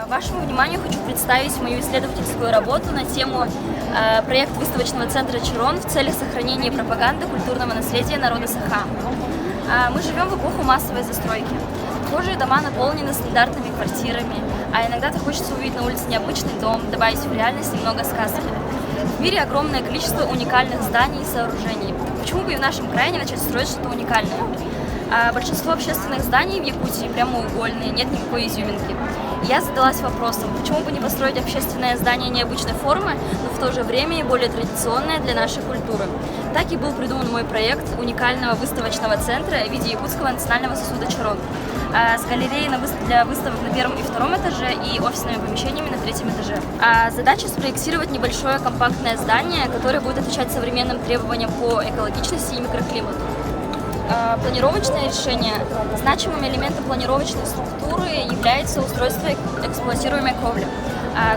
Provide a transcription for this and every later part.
Вашему вниманию хочу представить мою исследовательскую работу на тему проект выставочного центра Чарон в целях сохранения и пропаганды культурного наследия народа Саха. Мы живем в эпоху массовой застройки. Похожие дома наполнены стандартными квартирами, а иногда ты хочется увидеть на улице необычный дом, добавить в реальность немного сказки. В мире огромное количество уникальных зданий и сооружений. Почему бы и в нашем крае не начать строить что-то уникальное? Большинство общественных зданий в Якутии прямоугольные, нет никакой изюминки. И я задалась вопросом, почему бы не построить общественное здание необычной формы, но в то же время и более традиционное для нашей культуры. Так и был придуман мой проект уникального выставочного центра в виде якутского национального сосуда Чарон, с галереей для выставок на первом и втором этаже и офисными помещениями на третьем этаже. Задача спроектировать небольшое компактное здание, которое будет отвечать современным требованиям по экологичности и микроклимату. Планировочное решение. Значимым элементом планировочной структуры является устройство эксплуатируемой кровли.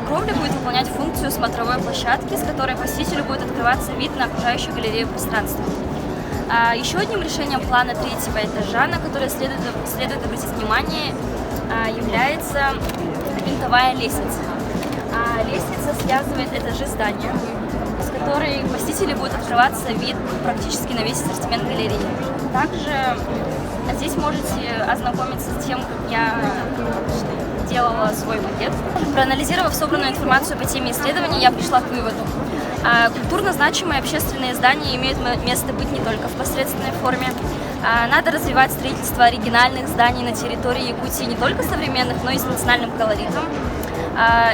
Кровля будет выполнять функцию смотровой площадки, с которой посетителю будет открываться вид на окружающую галерею пространства. Еще одним решением плана третьего этажа, на которое следует обратить внимание, является винтовая лестница. Лестница связывает этажи здания, с которой посетителю будет открываться вид практически на весь ассортимент галереи. Также здесь можете ознакомиться с тем, как я делала свой макет. Проанализировав собранную информацию по теме исследования, я пришла к выводу. Культурно значимые общественные здания имеют место быть не только в посредственной форме. Надо развивать строительство оригинальных зданий на территории Якутии не только современных, но и с национальным колоритом.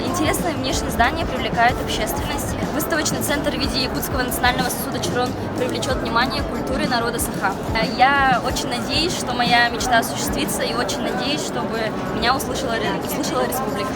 Интересное внешнее здание привлекает общественность. Выставочный центр в виде якутского национального сосуда Чарон привлечет внимание к культуре народа Саха. Я очень надеюсь, что моя мечта осуществится, и очень надеюсь, чтобы меня услышала республика.